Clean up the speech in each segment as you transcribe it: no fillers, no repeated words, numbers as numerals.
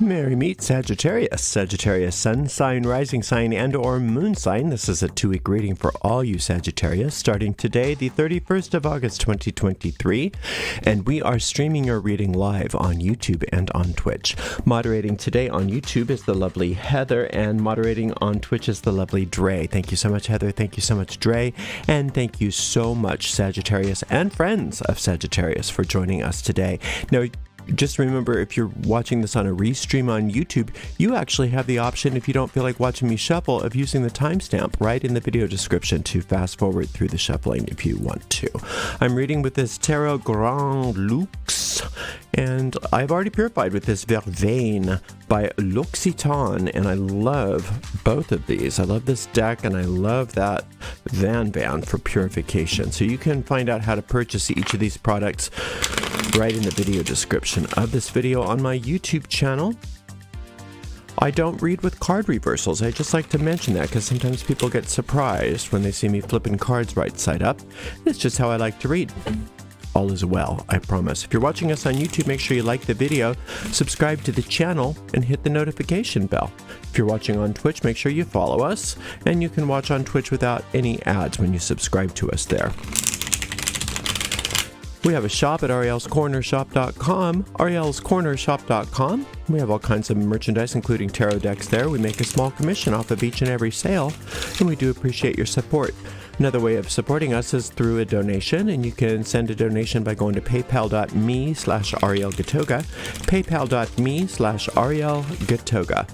Merry meet Sagittarius. Sagittarius, sun sign, rising sign, and or moon sign. This is a 2-week reading for all you Sagittarius, starting today, the 31st of August, 2023. And we are streaming your reading live on YouTube and on Twitch. Moderating today on YouTube is the lovely Heather, and moderating on Twitch is the lovely Dre. Thank you so much, Heather. Thank you so much, Dre. And thank you so much, Sagittarius and friends of Sagittarius, for joining us today. Now, just remember, if you're watching this on a restream on YouTube, you actually have the option, if you don't feel like watching me shuffle, of using the timestamp right in the video description to fast forward through the shuffling if you want to. I'm reading with this Tarot Grand Luxe, and I've already purified with this Vervain by L'Occitane, and I love both of these. I love this deck, and I love that Van for purification. So you can find out how to purchase each of these products right in the video description of this video on my YouTube channel. I don't read with card reversals. I just like to mention that because sometimes people get surprised when they see me flipping cards right side up. It's just how I like to read. All is well, I promise. If you're watching us on YouTube, make sure you like the video, subscribe to the channel, and hit the notification bell. If you're watching on Twitch, make sure you follow us, and you can watch on Twitch without any ads when you subscribe to us there. We have a shop at arielscornershop.com, arielscornershop.com. We have all kinds of merchandise, including tarot decks there. We make a small commission off of each and every sale, and we do appreciate your support. Another way of supporting us is through a donation, and you can send a donation by going to paypal.me/arielgatoga, paypal.me/arielgatoga.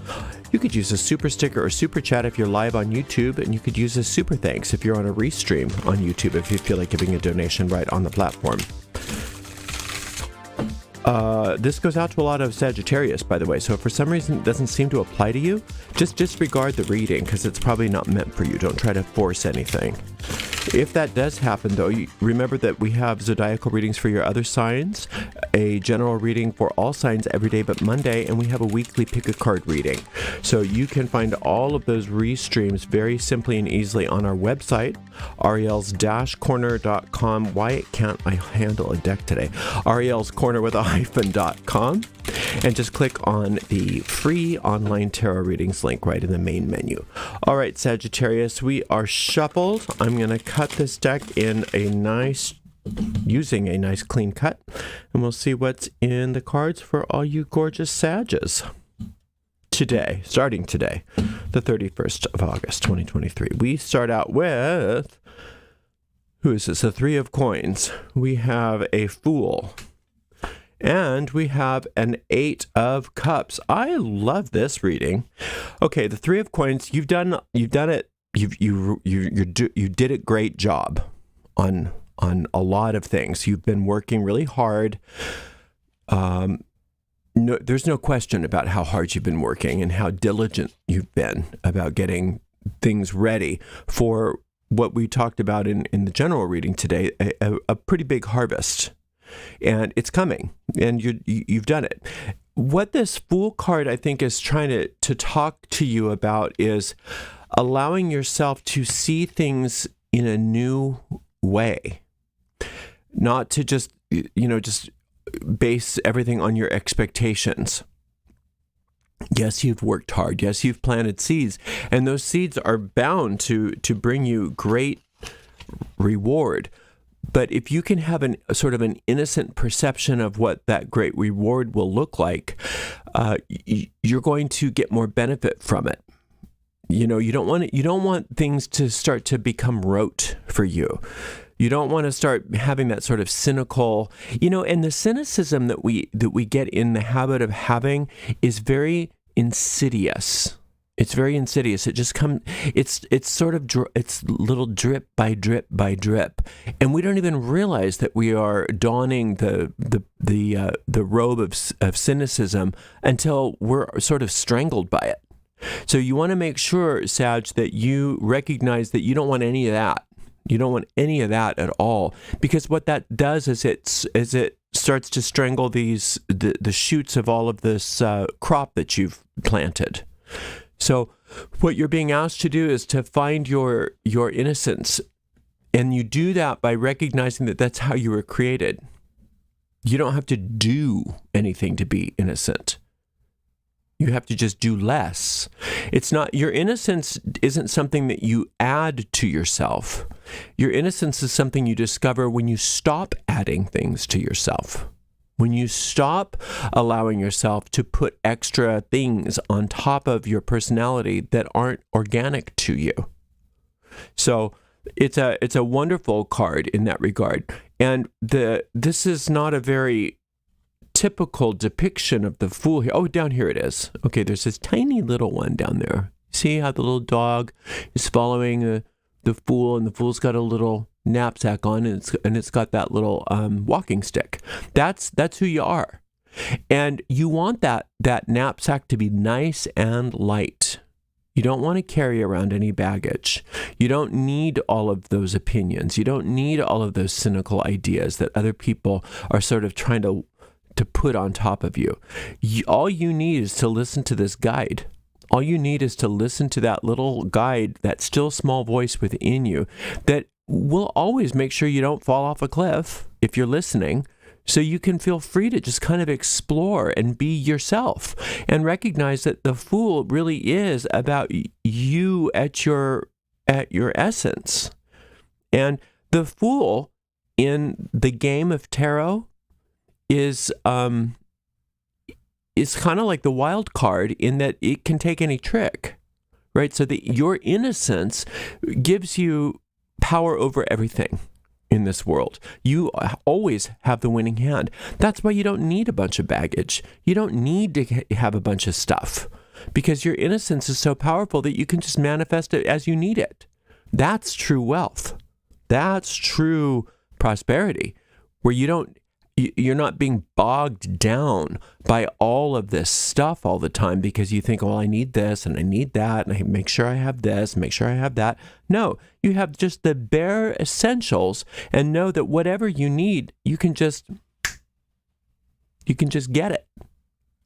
You could use a super sticker or super chat if you're live on YouTube, and you could use a super thanks if you're on a restream on YouTube if you feel like giving a donation right on the platform. This goes out to a lot of Sagittarius, by the way, so if for some reason it doesn't seem to apply to you, just disregard the reading because it's probably not meant for you. Don't try to force anything. If that does happen, though, remember that we have zodiacal readings for your other signs, a general reading for all signs every day but Monday, and we have a weekly pick-a-card reading. So you can find all of those restreams very simply and easily on our website, ariels-corner.com. Why can't I handle a deck today? arielscorner with a hyphen.com. And just click on the free online tarot readings link right in the main menu. All right, Sagittarius, we are shuffled. I'm going to cut this deck in using a nice clean cut, and we'll see what's in the cards for all you gorgeous Sages. Starting today, the 31st of August, 2023. We start out with, who is this? The Three of Coins. We have a Fool. And we have an Eight of Cups. I love this reading. Okay, the Three of Coins. You've done it. You did a great job on a lot of things. You've been working really hard. There's no question about how hard you've been working and how diligent you've been about getting things ready for what we talked about in the general reading today. A pretty big harvest. And it's coming, and you've done it. What this Fool card, I think, is trying to talk to you about is allowing yourself to see things in a new way, not to just base everything on your expectations. Yes, you've worked hard. Yes, you've planted seeds, and those seeds are bound to bring you great reward. But if you can have a sort of an innocent perception of what that great reward will look like, you're going to get more benefit from it. You don't want things to start to become rote for you. You don't want to start having that sort of cynical, and the cynicism that we get in the habit of having is very insidious. It's very insidious. It just comes. It's sort of it's little drip by drip by drip, and we don't even realize that we are donning the robe of cynicism until we're sort of strangled by it. So you want to make sure, Sag, that you recognize that you don't want any of that. You don't want any of that at all, because what that does is it starts to strangle the shoots of all of this crop that you've planted. So what you're being asked to do is to find your innocence, and you do that by recognizing that that's how you were created. You don't have to do anything to be innocent. You have to just do less. It's not, your innocence isn't something that you add to yourself. Your innocence is something you discover when you stop adding things to yourself. When you stop allowing yourself to put extra things on top of your personality that aren't organic to you. So it's a wonderful card in that regard. And this is not a very typical depiction of the Fool here. Oh, down here it is. Okay, there's this tiny little one down there. See how the little dog is following the Fool, and the Fool's got a little knapsack on, and it's got that little walking stick. That's who you are, and you want that knapsack to be nice and light. You don't want to carry around any baggage. You don't need all of those opinions. You don't need all of those cynical ideas that other people are sort of trying to put on top of you. All you need is to listen to this guide. All you need is to listen to that little guide, that still small voice within you that will always make sure you don't fall off a cliff if you're listening, so you can feel free to just kind of explore and be yourself and recognize that the Fool really is about you at your essence. And the Fool in the game of tarot is kind of like the wild card in that it can take any trick, right? So that your innocence gives you power over everything in this world. You always have the winning hand. That's why you don't need a bunch of baggage. You don't need to have a bunch of stuff, because your innocence is so powerful that you can just manifest it as you need it. That's true wealth. That's true prosperity, where you're not being bogged down by all of this stuff all the time because you think, well, I need this and I need that, and I make sure I have this, make sure I have that. No, you have just the bare essentials, and know that whatever you need, you can just get it.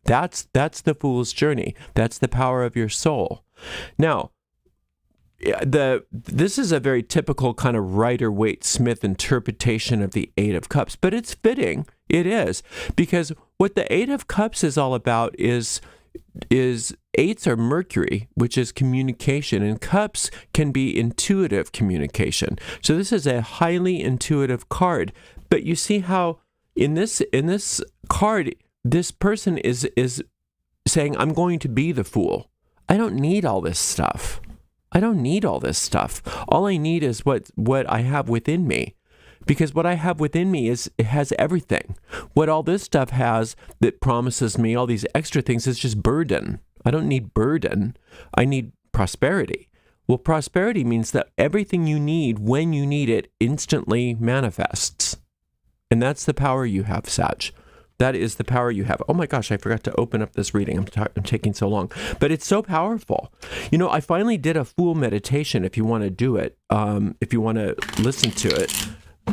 That's the Fool's journey. That's the power of your soul. Now, this is a very typical kind of Rider-Waite-Smith interpretation of the Eight of Cups, but it's fitting. It is, because what the Eight of Cups is all about is eights are Mercury, which is communication, and cups can be intuitive communication. So this is a highly intuitive card. But you see how in this card, this person is saying, I'm going to be the Fool. I don't need all this stuff. I don't need all this stuff. All I need is what I have within me. Because what I have within me it has everything. What all this stuff has that promises me all these extra things is just burden. I don't need burden. I need prosperity. Well, prosperity means that everything you need when you need it instantly manifests. And that's the power you have, Sag. That is the power you have. Oh my gosh, I forgot to open up this reading. I'm taking so long. But it's so powerful. You know, I finally did a Fool meditation if you want to do it, if you want to listen to it.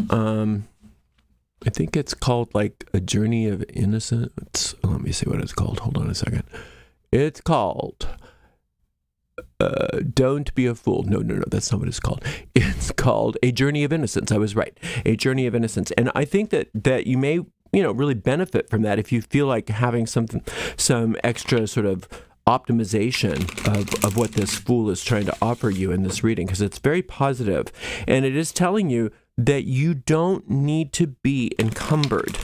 I think it's called like A Journey of Innocence. Let me see what it's called. Hold on a second. It's called Don't Be a Fool. No, that's not what it's called. It's called A Journey of Innocence. I was right. A Journey of Innocence. And I think that you may really benefit from that if you feel like having some extra sort of optimization of what this Fool is trying to offer you in this reading, because it's very positive, and it is telling you that you don't need to be encumbered.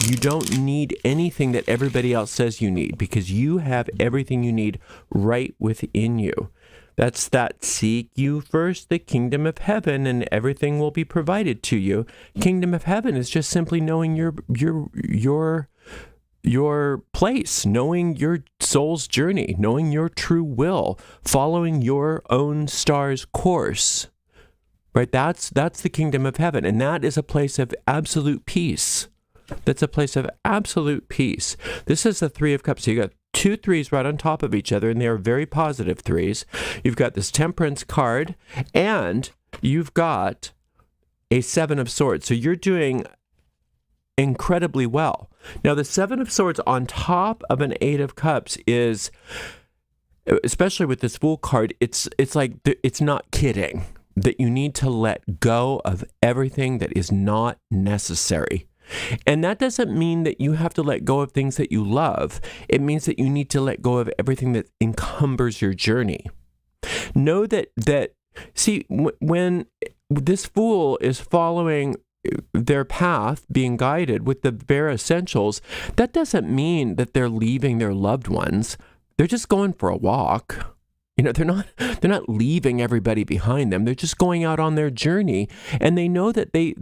You don't need anything that everybody else says you need, because you have everything you need right within you. That's that seek you first the kingdom of heaven and everything will be provided to you. Kingdom of heaven is just simply knowing your place, knowing your soul's journey, knowing your true will, following your own star's course. Right? That's the kingdom of heaven, and that is a place of absolute peace. That's a place of absolute peace. This is the Three of Cups. So you got two threes right on top of each other, and they are very positive threes. You've got this Temperance card, and you've got a Seven of Swords. So you're doing incredibly well. Now, the Seven of Swords on top of an Eight of Cups is, especially with this Fool card, it's like it's not kidding that you need to let go of everything that is not necessary. And that doesn't mean that you have to let go of things that you love. It means that you need to let go of everything that encumbers your journey. Know when this fool is following their path, being guided with the bare essentials, that doesn't mean that they're leaving their loved ones. They're just going for a walk. They're not leaving everybody behind them. They're just going out on their journey, and they know that they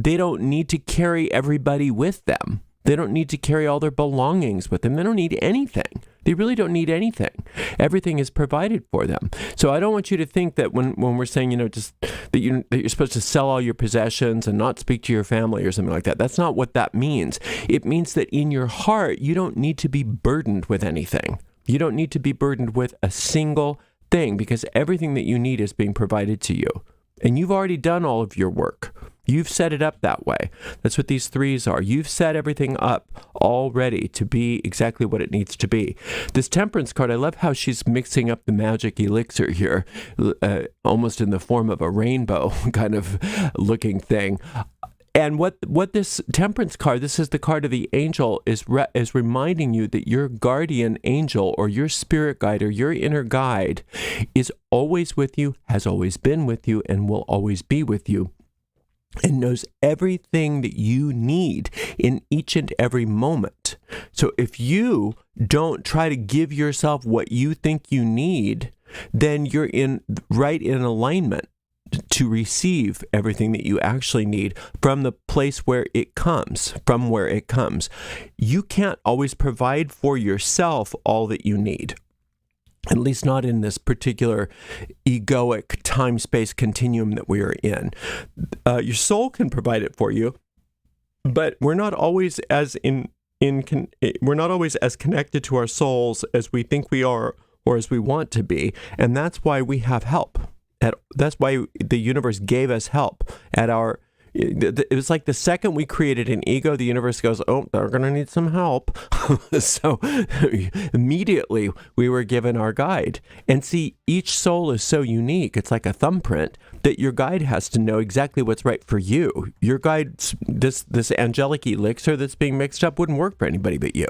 don't need to carry everybody with them. They don't need to carry all their belongings with them. They don't need anything. They really don't need anything. Everything is provided for them. So I don't want you to think that when we're saying, just that you're supposed to sell all your possessions and not speak to your family or something like that. That's not what that means. It means that in your heart, you don't need to be burdened with anything. You don't need to be burdened with a single thing, because everything that you need is being provided to you. And you've already done all of your work. You've set it up that way. That's what these threes are. You've set everything up already to be exactly what it needs to be. This Temperance card, I love how she's mixing up the magic elixir here, almost in the form of a rainbow kind of looking thing. And what this Temperance card, this is the card of the angel, is reminding you that your guardian angel or your spirit guide or your inner guide is always with you, has always been with you, and will always be with you, and knows everything that you need in each and every moment. So if you don't try to give yourself what you think you need, then you're right in alignment to receive everything that you actually need from the place where it comes, You can't always provide for yourself all that you need. At least not in this particular egoic time-space continuum that we are in. Your soul can provide it for you, but we're not always as connected to our souls as we think we are or as we want to be, and that's why we have help. That's why the universe gave us help at our. It was like the second we created an ego, the universe goes, oh, they're going to need some help. So immediately we were given our guide. And see, each soul is so unique. It's like a thumbprint that your guide has to know exactly what's right for you. Your guide, this angelic elixir that's being mixed up wouldn't work for anybody but you.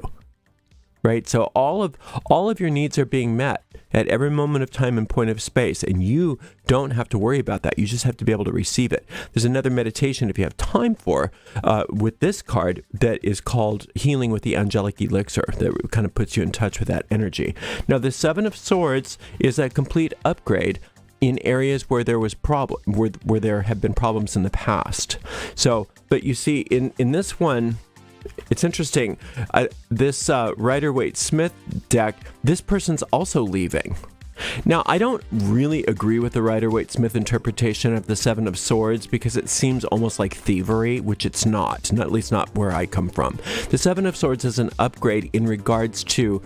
Right? So all of your needs are being met at every moment of time and point of space, and you don't have to worry about that. You just have to be able to receive it. There's another meditation, if you have time for, with this card that is called Healing with the Angelic Elixir, that kind of puts you in touch with that energy. Now, the Seven of Swords is a complete upgrade in areas where there was where there have been problems in the past. So, but you see, in this one, it's interesting. This Rider-Waite-Smith deck, this person's also leaving. Now, I don't really agree with the Rider-Waite-Smith interpretation of the Seven of Swords because it seems almost like thievery, which it's not, at least not where I come from. The Seven of Swords is an upgrade in regards to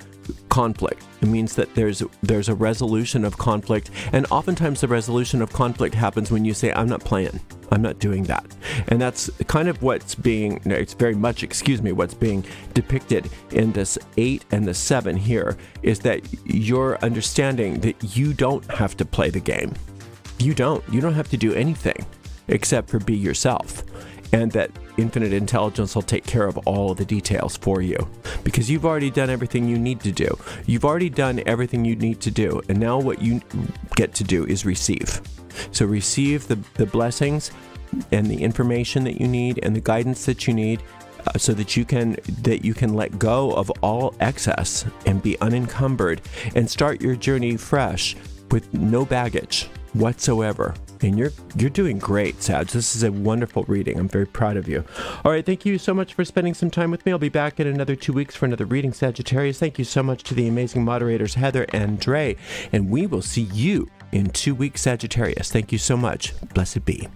conflict. It means that there's a resolution of conflict, and oftentimes the resolution of conflict happens when you say, I'm not playing. I'm not doing that. And that's kind of what's being depicted in this 8 and the 7 here, is that you're understanding that you don't have to play the game. You don't have to do anything except for be yourself. And that infinite intelligence will take care of all of the details for you, because you've already done everything you need to do. You've already done everything you need to do. And now what you get to do is receive. So receive the blessings and the information that you need and the guidance that you need, so that you can let go of all excess and be unencumbered and start your journey fresh with no baggage whatsoever. And you're doing great, Sag. This is a wonderful reading. I'm very proud of you. All right, thank you so much for spending some time with me. I'll be back in another 2 weeks for another reading, Sagittarius. Thank you so much to the amazing moderators, Heather and Dre. And we will see you in 2 weeks, Sagittarius. Thank you so much. Blessed be.